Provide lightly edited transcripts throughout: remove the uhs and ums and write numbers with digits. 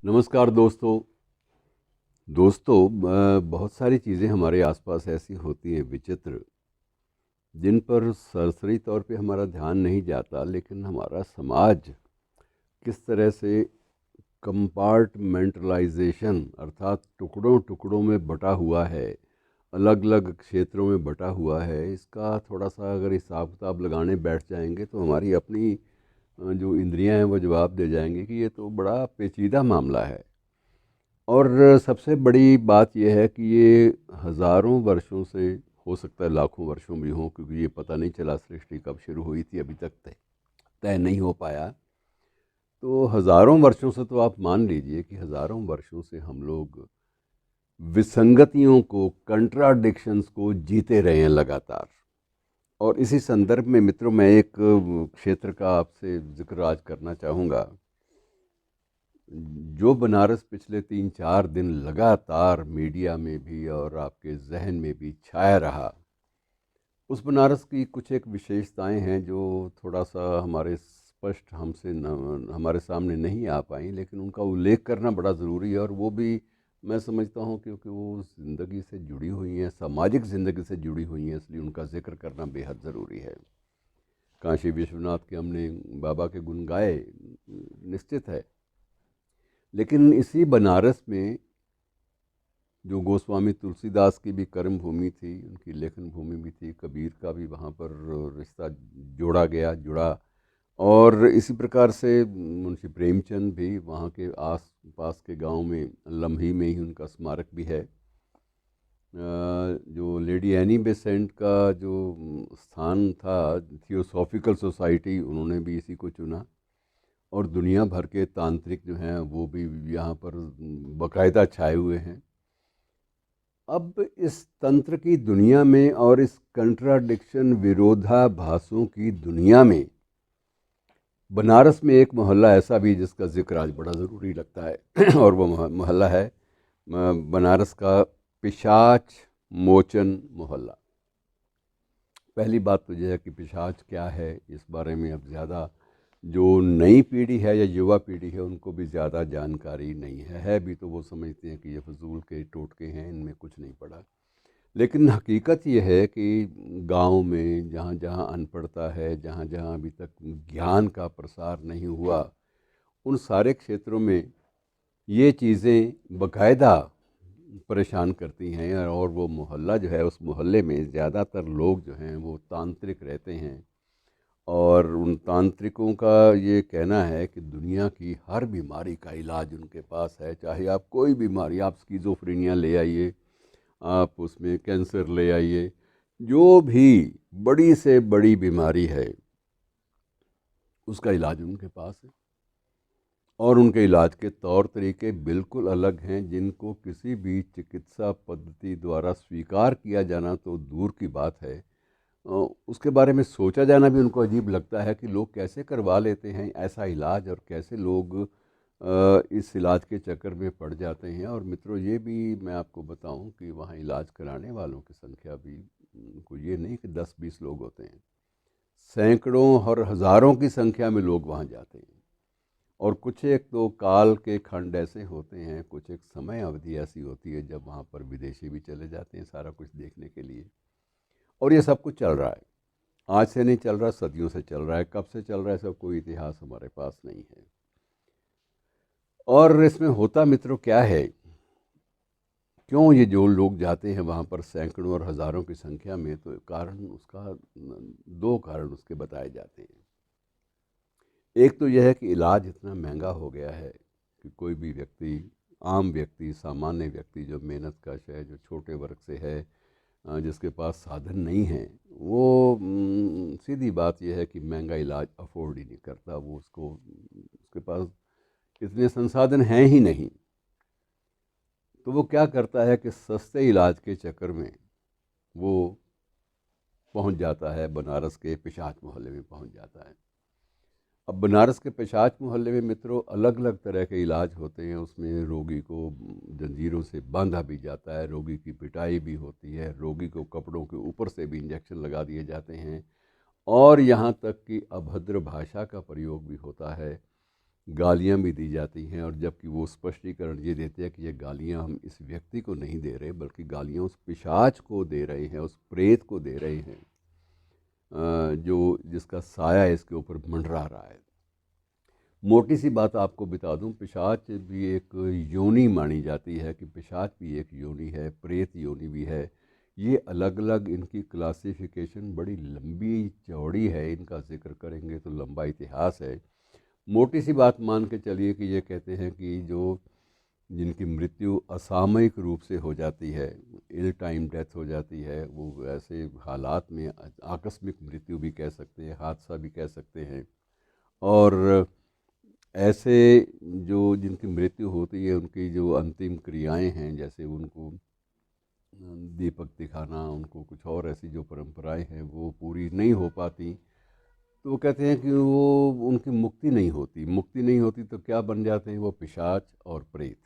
नमस्कार दोस्तों। बहुत सारी चीज़ें हमारे आसपास ऐसी होती हैं विचित्र, जिन पर सरसरी तौर पे हमारा ध्यान नहीं जाता, लेकिन हमारा समाज किस तरह से कंपार्टमेंटलाइजेशन अर्थात टुकड़ों टुकड़ों में बटा हुआ है, अलग अलग क्षेत्रों में बटा हुआ है, इसका थोड़ा सा अगर हिसाब किताब लगाने बैठ जाएंगे तो हमारी अपनी जो इंद्रियां हैं वो जवाब दे जाएंगे कि ये तो बड़ा पेचीदा मामला है। और सबसे बड़ी बात यह है कि ये हज़ारों वर्षों से, हो सकता है लाखों वर्षों भी हों, क्योंकि ये पता नहीं चला सृष्टि कब शुरू हुई थी, अभी तक तय तय नहीं हो पाया। तो हज़ारों वर्षों से, तो आप मान लीजिए कि हज़ारों वर्षों से हम लोग विसंगतियों को, कंट्राडिक्शंस को जीते रहे हैं लगातार। और इसी संदर्भ में मित्रों, मैं एक क्षेत्र का आपसे जिक्र आज करना चाहूँगा, जो बनारस पिछले 3-4 दिन लगातार मीडिया में भी और आपके जहन में भी छाया रहा। उस बनारस की कुछ एक विशेषताएं हैं जो थोड़ा सा हमारे स्पष्ट हमसे न हमारे सामने नहीं आ पाई, लेकिन उनका उल्लेख करना बड़ा ज़रूरी है। और वो भी मैं समझता हूँ क्योंकि वो ज़िंदगी से जुड़ी हुई हैं, सामाजिक ज़िंदगी से जुड़ी हुई हैं, इसलिए उनका जिक्र करना बेहद ज़रूरी है। काशी विश्वनाथ के हमने बाबा के गुण गाए, निश्चित है, लेकिन इसी बनारस में जो गोस्वामी तुलसीदास की भी कर्म भूमि थी, उनकी लेखन भूमि भी थी, कबीर का भी वहाँ पर रिश्ता जोड़ा गया, जुड़ा। और इसी प्रकार से मुंशी प्रेमचंद भी वहाँ के आस पास के गांव में, लम्ही में ही उनका स्मारक भी है। जो लेडी एनी बेसेंट का जो स्थान था, थियोसॉफिकल सोसाइटी, उन्होंने भी इसी को चुना। और दुनिया भर के तांत्रिक जो हैं वो भी यहाँ पर बाकायदा छाए हुए हैं। अब इस तंत्र की दुनिया में और इस कंट्राडिक्शन, विरोधाभासों की दुनिया में बनारस में एक मोहल्ला ऐसा भी जिसका जिक्र आज बड़ा ज़रूरी लगता है और वो मोहल्ला है बनारस का पिशाच मोचन मोहल्ला। पहली बात तो यह है कि पिशाच क्या है, इस बारे में अब ज़्यादा जो नई पीढ़ी है या युवा पीढ़ी है उनको भी ज़्यादा जानकारी नहीं है भी तो वो समझते हैं कि ये फजूल के टोटके हैं, इनमें कुछ नहीं पड़ा। लेकिन हकीकत यह है कि गांव में जहाँ जहाँ अनपढ़ता है, जहाँ जहाँ अभी तक ज्ञान का प्रसार नहीं हुआ, उन सारे क्षेत्रों में ये चीज़ें बाकायदा परेशान करती हैं। और वो मोहल्ला जो है, उस मोहल्ले में ज़्यादातर लोग जो हैं वो तांत्रिक रहते हैं। और उन तांत्रिकों का ये कहना है कि दुनिया की हर बीमारी का इलाज उनके पास है। चाहे आप कोई बीमारी, आप स्किज़ोफ्रेनिया ले आइए, आप उसमें कैंसर ले आइए, जो भी बड़ी से बड़ी बीमारी है उसका इलाज उनके पास है। और उनके इलाज के तौर तरीके बिल्कुल अलग हैं, जिनको किसी भी चिकित्सा पद्धति द्वारा स्वीकार किया जाना तो दूर की बात है, उसके बारे में सोचा जाना भी उनको अजीब लगता है कि लोग कैसे करवा लेते हैं ऐसा इलाज, और कैसे लोग इस इलाज के चक्कर में पड़ जाते हैं। और मित्रों, ये भी मैं आपको बताऊं कि वहाँ इलाज कराने वालों की संख्या भी, को ये नहीं कि 10-20 लोग होते हैं, सैकड़ों और हज़ारों की संख्या में लोग वहाँ जाते हैं। और कुछ एक तो काल के खंड ऐसे होते हैं, कुछ एक समय अवधि ऐसी होती है जब वहाँ पर विदेशी भी चले जाते हैं सारा कुछ देखने के लिए। और ये सब कुछ चल रहा है, आज से नहीं चल रहा, सदियों से चल रहा है। कब से चल रहा है सब कोई इतिहास हमारे पास नहीं है। और इसमें होता मित्रों क्या है, क्यों ये जो लोग जाते हैं वहाँ पर सैकड़ों और हज़ारों की संख्या में, तो कारण उसका, दो कारण उसके बताए जाते हैं। एक तो यह है कि इलाज इतना महंगा हो गया है कि कोई भी व्यक्ति, आम व्यक्ति, सामान्य व्यक्ति जो मेहनत कश है, जो छोटे वर्ग से है, जिसके पास साधन नहीं है, वो सीधी बात यह है कि महंगा इलाज अफोर्ड ही नहीं करता। वो उसके पास इतने संसाधन हैं ही नहीं। तो वो क्या करता है कि सस्ते इलाज के चक्कर में वो पहुंच जाता है, बनारस के पिशाच मोहल्ले में पहुंच जाता है। अब बनारस के पिशाच मोहल्ले में मित्रों अलग अलग तरह के इलाज होते हैं। उसमें रोगी को जंजीरों से बांधा भी जाता है, रोगी की पिटाई भी होती है, रोगी को कपड़ों के ऊपर से भी इंजेक्शन लगा दिए जाते हैं, और यहाँ तक कि अभद्र भाषा का प्रयोग भी होता है। गालियाँ भी दी जाती हैं, और जबकि वो स्पष्टीकरण ये देते हैं कि ये गालियाँ हम इस व्यक्ति को नहीं दे रहे, बल्कि गालियाँ उस पिशाच को दे रहे हैं, उस प्रेत को दे रहे हैं, जो जिसका साया इसके ऊपर मंडरा रहा है। मोटी सी बात आपको बता दूं, पिशाच भी एक योनि मानी जाती है, कि पिशाच भी एक योनि है, प्रेत योनि भी है। ये अलग अलग इनकी क्लासिफिकेशन बड़ी लंबी चौड़ी है, इनका जिक्र करेंगे तो लंबा इतिहास है। मोटी सी बात मान के चलिए कि ये कहते हैं कि जो जिनकी मृत्यु असामयिक रूप से हो जाती है, इल टाइम डेथ हो जाती है, वो ऐसे हालात में आकस्मिक मृत्यु भी कह सकते हैं, हादसा भी कह सकते हैं। और ऐसे जो जिनकी मृत्यु होती है, उनकी जो अंतिम क्रियाएं हैं, जैसे उनको दीपक दिखाना, उनको कुछ और ऐसी जो परंपराएं हैं वो पूरी नहीं हो पाती, तो वो कहते हैं कि वो उनकी मुक्ति नहीं होती। मुक्ति नहीं होती तो क्या बन जाते हैं? वो पिशाच और प्रेत।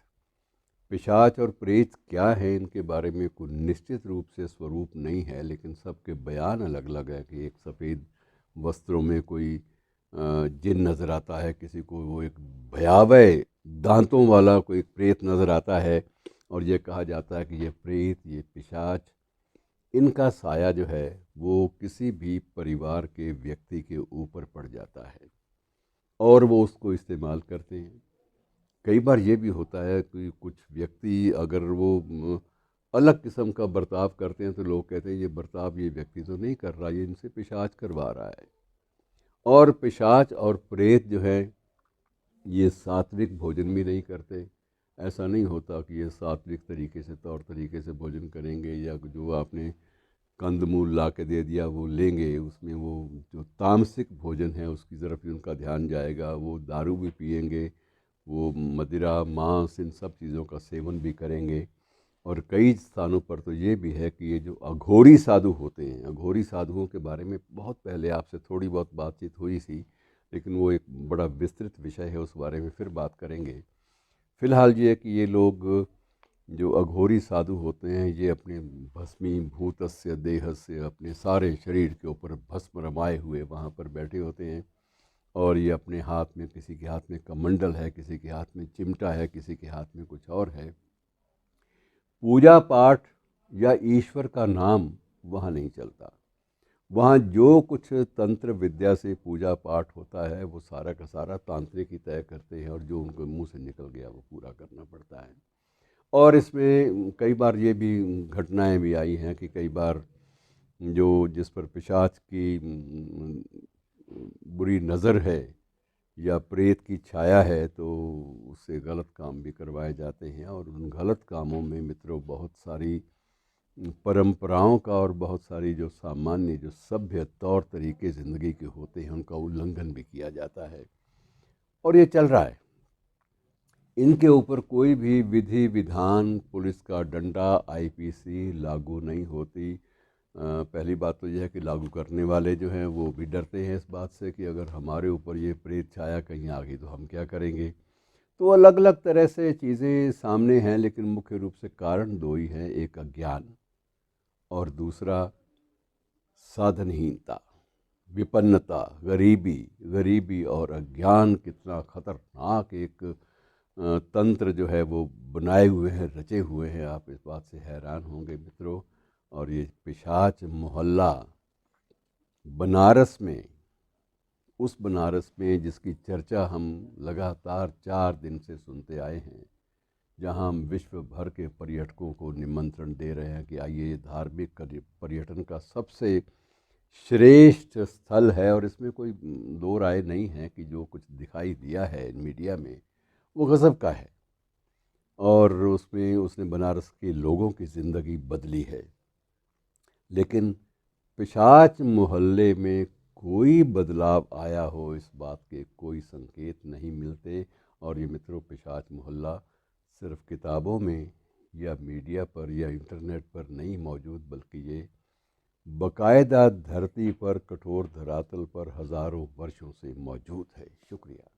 पिशाच और प्रेत क्या है, इनके बारे में कोई निश्चित रूप से स्वरूप नहीं है, लेकिन सबके बयान अलग अलग है। कि एक सफ़ेद वस्त्रों में कोई जिन नज़र आता है, किसी को वो एक भयावह दांतों वाला कोई प्रेत नज़र आता है, और ये कहा जाता है कि ये प्रेत, ये पिशाच, इनका साया जो है वो किसी भी परिवार के व्यक्ति के ऊपर पड़ जाता है और वो उसको इस्तेमाल करते हैं। कई बार ये भी होता है कि कुछ व्यक्ति अगर वो अलग किस्म का बर्ताव करते हैं, तो लोग कहते हैं ये बर्ताव ये व्यक्ति तो नहीं कर रहा, ये इनसे पिशाच करवा रहा है। और पिशाच और प्रेत जो है, ये सात्विक भोजन भी नहीं करते। ऐसा नहीं होता कि ये सात्विक तरीके से, तौर तरीके से भोजन करेंगे, या जो आपने कंदमूल ला के दे दिया वो लेंगे। उसमें वो जो तामसिक भोजन है उसकी तरफ ही उनका ध्यान जाएगा। वो दारू भी पिएंगे, वो मदिरा, मांस, इन सब चीज़ों का सेवन भी करेंगे। और कई स्थानों पर तो ये भी है कि ये जो अघोरी साधु होते हैं, अघोरी साधुओं के बारे में बहुत पहले आपसे थोड़ी बहुत बातचीत हुई सी, लेकिन वो एक बड़ा विस्तृत विषय है, उस बारे में फिर बात करेंगे। फ़िलहाल ये है कि ये लोग जो अघोरी साधु होते हैं, ये अपने भस्मीभूतस्य देहस्य, अपने सारे शरीर के ऊपर भस्म रमाए हुए वहाँ पर बैठे होते हैं। और ये अपने हाथ में, किसी के हाथ में कमंडल है, किसी के हाथ में चिमटा है, किसी के हाथ में कुछ और है। पूजा पाठ या ईश्वर का नाम वहाँ नहीं चलता। वहाँ जो कुछ तंत्र विद्या से पूजा पाठ होता है, वो सारा का सारा तांत्रिक ही तय करते हैं, और जो उनके मुंह से निकल गया वो पूरा करना पड़ता है। और इसमें कई बार ये भी घटनाएं भी आई हैं कि कई बार जो जिस पर पिशाच की बुरी नज़र है या प्रेत की छाया है, तो उससे गलत काम भी करवाए जाते हैं। और उन गलत कामों में मित्रों बहुत सारी परंपराओं का और बहुत सारी जो सामान्य, जो सभ्य तौर तरीके ज़िंदगी के होते हैं, उनका उल्लंघन भी किया जाता है। और ये चल रहा है। इनके ऊपर कोई भी विधि विधान, पुलिस का डंडा, आईपीसी लागू नहीं होती। पहली बात तो यह है कि लागू करने वाले जो हैं वो भी डरते हैं इस बात से कि अगर हमारे ऊपर ये प्रेत छाया कहीं आ गई तो हम क्या करेंगे। तो अलग अलग तरह से चीज़ें सामने हैं, लेकिन मुख्य रूप से कारण दो ही हैं, एक अज्ञान और दूसरा साधनहीनता, विपन्नता, गरीबी। गरीबी और अज्ञान कितना खतरनाक एक तंत्र जो है वो बनाए हुए हैं, रचे हुए हैं, आप इस बात से हैरान होंगे मित्रों। और ये पिशाच मोहल्ला बनारस में, उस बनारस में जिसकी चर्चा हम लगातार 4 दिन से सुनते आए हैं, जहां हम विश्व भर के पर्यटकों को निमंत्रण दे रहे हैं कि आइए, धार्मिक पर्यटन का सबसे श्रेष्ठ स्थल है। और इसमें कोई दो राय नहीं है कि जो कुछ दिखाई दिया है मीडिया में वो गज़ब का है, और उसमें उसने बनारस के लोगों की ज़िंदगी बदली है। लेकिन पिशाच मोहल्ले में कोई बदलाव आया हो, इस बात के कोई संकेत नहीं मिलते। और ये मित्रों, पिशाच मोहल्ला सिर्फ किताबों में या मीडिया पर या इंटरनेट पर नहीं मौजूद, बल्कि ये बाकायदा धरती पर, कठोर धरातल पर हज़ारों वर्षों से मौजूद है। शुक्रिया।